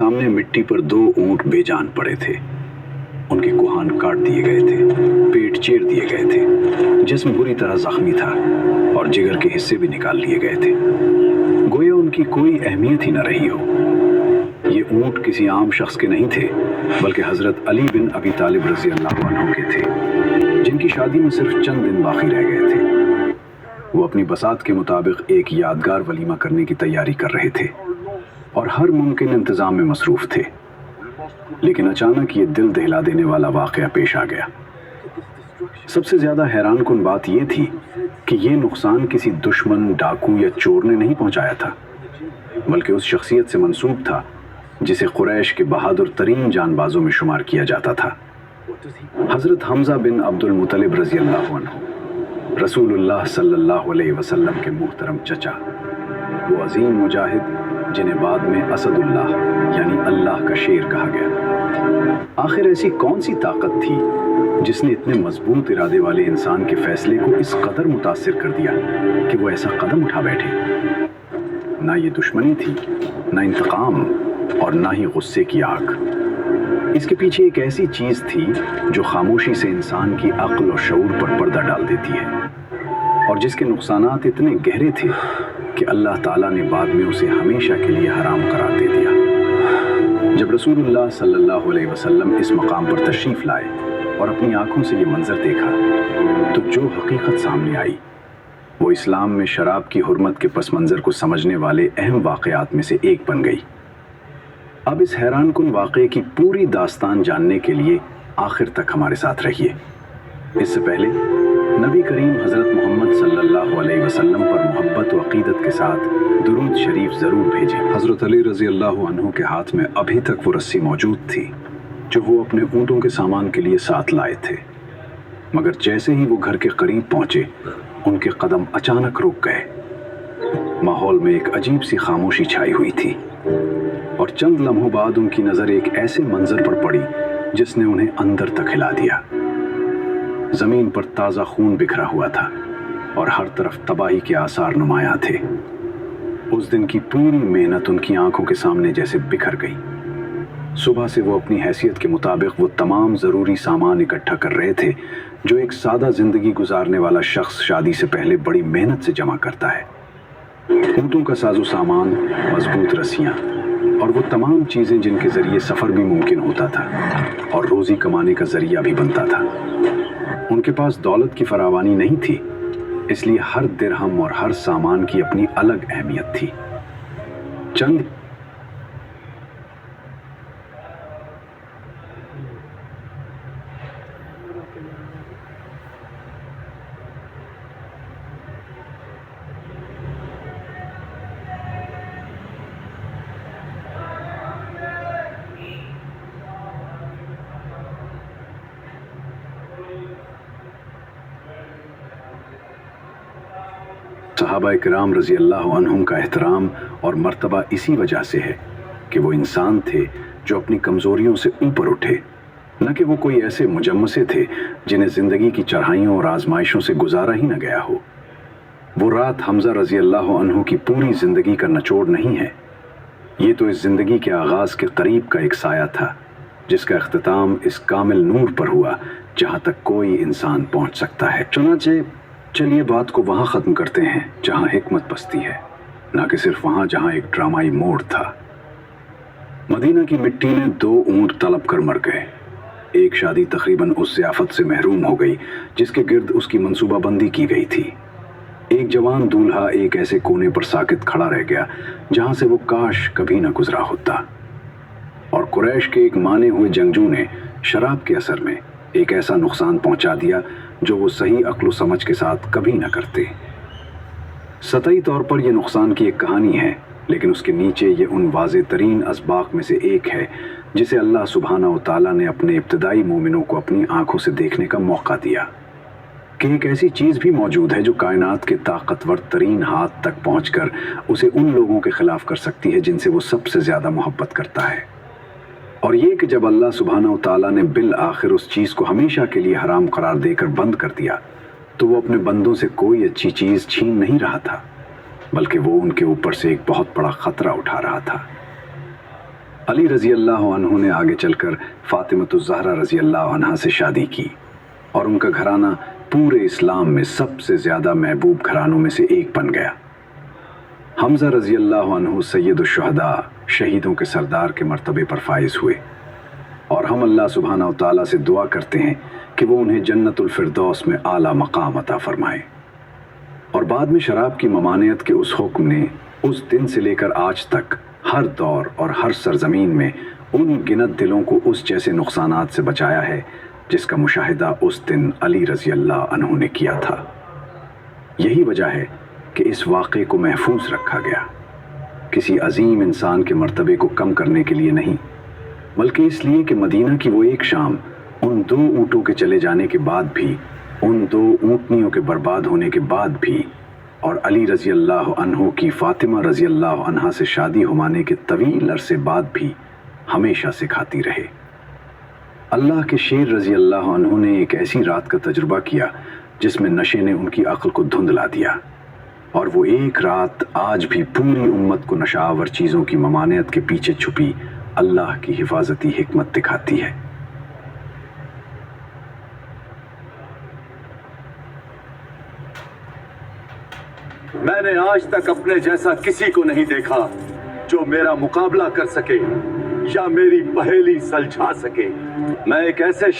सामने मिट्टी पर दो ऊंट बेजान पड़े थे। उनके कुहान काट दिए गए थे, पेट चीर दिए गए थे, जिस्म बुरी तरह जख्मी था और जिगर के हिस्से भी निकाल लिए गए थे। गोया उनकी कोई अहमियत ही न रही हो। ये ऊंट किसी आम शख्स के नहीं थे, बल्कि हजरत अली बिन अबी तालिब रजी अल्लाह अन्हु के थे, जिनकी शादी में सिर्फ चंद दिन बाकी रह गए थे। वो अपनी बसात के मुताबिक एक यादगार वलीमा करने की तैयारी कर रहे थे और हर मुमकिन इंतजाम में मसरूफ थे। लेकिन अचानक ये दिल दहला देने वाला वाक़या पेश आ गया। सबसे ज़्यादा हैरान कुन बात यह थी कि ये नुकसान किसी दुश्मन, डाकू या चोर ने नहीं पहुंचाया था, बल्कि उस शख्सियत से मंसूब था जिसे कुरैश के बहादुर तरीन जानबाजों में शुमार किया जाता था। हज़रत हमज़ा बिन अब्दुल मुत्तलिब रज़ी अल्लाह अन्हु, रसूलुल्लाह सल्लल्लाहु अलैहि वसल्लम के मुहतरम चचा, वो अजीम मुजाहिद जिन्हें बाद में असदुल्लाह यानी अल्लाह का शेर कहा गया। आखिर ऐसी कौन सी ताकत थी जिसने इतने मजबूत इरादे वाले इंसान के फैसले को इस कदर मुतासिर कर दिया कि वो ऐसा कदम उठा बैठे। ना ये दुश्मनी थी, ना इंतकाम और ना ही गुस्से की आग। इसके पीछे एक ऐसी चीज थी जो खामोशी से इंसान की अक्ल और शऊर पर पर्दा डाल देती है और जिसके नुकसानात इतने गहरे थे कि अल्लाह ताला ने बाद में उसे हमेशा के लिए हराम करार दे दिया। जब रसूलुल्लाह सल्लल्लाहु अलैहि वसल्लम इस मकाम पर तशरीफ लाए और अपनी आंखों से ये मंजर देखा, तो जो हकीकत सामने आई वो इस्लाम में शराब की हुर्मत के पस मंजर को समझने वाले अहम वाक़यात में से एक बन गई। अब इस हैरान कुन वाक़े की पूरी दास्तान जानने के लिए आखिर तक हमारे साथ रहिए। इससे पहले नबी करीम हज़रत मोहम्मद सल्लल्लाहु अलैहि वसल्लम पर मोहब्बत व अक़ीदत के साथ दुरूद शरीफ ज़रूर भेजें। हज़रत अली रज़ी अल्लाह अन्हु के हाथ में अभी तक वो रस्सी मौजूद थी जो वो अपने ऊँटों के सामान के लिए साथ लाए थे, मगर जैसे ही वो घर के करीब पहुँचे, उनके कदम अचानक रुक गए। माहौल में एक अजीब सी खामोशी छाई हुई थी और चंद लम्हों बाद उनकी नज़र एक ऐसे मंजर पर पड़ी जिसने उन्हें अंदर तक हिला दिया। ज़मीन पर ताज़ा खून बिखरा हुआ था और हर तरफ तबाही के आसार नुमायां थे। उस दिन की पूरी मेहनत उनकी आंखों के सामने जैसे बिखर गई। सुबह से वो अपनी हैसियत के मुताबिक वो तमाम ज़रूरी सामान इकट्ठा कर रहे थे जो एक सादा ज़िंदगी गुजारने वाला शख्स शादी से पहले बड़ी मेहनत से जमा करता है। ऊँटों का साजो सामान, मजबूत रस्सियाँ और वो तमाम चीज़ें जिनके ज़रिए सफ़र भी मुमकिन होता था और रोज़ी कमाने का ज़रिया भी बनता था। उनके पास दौलत की फरावानी नहीं थी, इसलिए हर दिरहम और हर सामान की अपनी अलग अहमियत थी। चंद सहाबा किराम रज़ी अल्लाह अन्हुम का एहतराम और मर्तबा इसी वजह से है कि वो इंसान थे जो अपनी कमज़ोरियों से ऊपर उठे, न कि वो कोई ऐसे मुजम्मसे थे जिन्हें ज़िंदगी की चढ़ाइयों और आजमाइशों से गुजारा ही न गया हो। वो रात हमज़ा रज़ी अल्लाह अन्हु की पूरी ज़िंदगी का निचोड़ नहीं है। ये तो इस ज़िंदगी के आगाज़ के करीब का एक साया था जिसका इख्तिताम इस कामिल नूर पर हुआ जहाँ तक कोई इंसान पहुँच सकता है। चुनांचे चलिए बात को वहाँ ख़त्म करते हैं जहाँ हिकमत बसती है, ना कि सिर्फ वहाँ जहाँ एक ड्रामाई मोड़ था। मदीना की मिट्टी ने दो ऊँट तलब कर मर गए। एक शादी तकरीबन उस ज़ियाफ़त से महरूम हो गई जिसके गिर्द उसकी मंसूबाबंदी की गई थी। एक जवान दूल्हा एक ऐसे कोने पर साकित खड़ा रह गया जहाँ से वो काश कभी न गुजरा होता। और कुरैश के एक माने हुए जंगजू ने शराब के असर में एक ऐसा नुकसान पहुँचा दिया जो वो सही अक्ल समझ के साथ कभी न करते। सतही तौर पर यह नुकसान की एक कहानी है, लेकिन उसके नीचे ये उन वाज़े तरीन असबाक में से एक है जिसे अल्लाह सुब्हानहू व तआला ने अपने इब्तदाई मोमिनों को अपनी आंखों से देखने का मौका दिया कि एक ऐसी चीज़ भी मौजूद है जो कायनात के ताकतवर तरीन हाथ तक पहुँचकर उसे उन लोगों के ख़िलाफ़ कर सकती है जिनसे वो सबसे ज़्यादा मोहब्बत करता है। और ये कि जब अल्लाह सुब्हानहू व तआला ने बिल आखिर उस चीज़ को हमेशा के लिए हराम करार देकर बंद कर दिया, तो वो अपने बंदों से कोई अच्छी चीज़ छीन नहीं रहा था, बल्कि वो उनके ऊपर से एक बहुत बड़ा ख़तरा उठा रहा था। علی رضی اللہ عنہ نے آگے چل کر فاطمۃ الزہرا رضی اللہ عنہا سے شادی کی اور ان کا گھرانہ پورے اسلام میں سب سے زیادہ محبوب گھرانوں میں سے ایک بن گیا۔ حمزہ رضی اللہ عنہ سید الشہداء، شہیدوں کے سردار کے مرتبے پر فائز ہوئے، اور ہم اللہ سبحانہ و تعالیٰ سے دعا کرتے ہیں کہ وہ انہیں جنت الفردوس میں اعلیٰ مقام عطا فرمائے۔ اور بعد میں شراب کی ممانعت کے اس حکم نے اس دن سے لے کر آج تک ہر دور اور ہر سرزمین میں ان گنت دلوں کو اس جیسے نقصانات سے بچایا ہے جس کا مشاہدہ اس دن علی رضی اللہ عنہ نے کیا تھا۔ یہی وجہ ہے کہ اس واقعے کو محفوظ رکھا گیا، کسی عظیم انسان کے مرتبے کو کم کرنے کے لیے نہیں، بلکہ اس لیے کہ مدینہ کی وہ ایک شام ان 2 اونٹوں کے چلے جانے کے بعد بھی، ان 2 اونٹنیوں کے برباد ہونے کے بعد بھی، اور علی رضی اللہ عنہ کی فاطمہ رضی اللہ عنہا سے شادی ہونے کے طویل عرصے بعد بھی ہمیشہ سکھاتی رہے۔ اللہ کے شیر رضی اللہ عنہ نے ایک ایسی رات کا تجربہ کیا جس میں نشے نے ان کی عقل کو دھندلا دیا، اور وہ ایک رات آج بھی پوری امت کو نشہ آور چیزوں کی ممانعت کے پیچھے چھپی اللہ کی حفاظتی حکمت دکھاتی ہے۔ میں نے آج تک اپنے جیسا کسی کو نہیں دیکھا جو میرا مقابلہ کر سکے یا میری پہیلی سلجھا سکے۔ میں ایک ایسے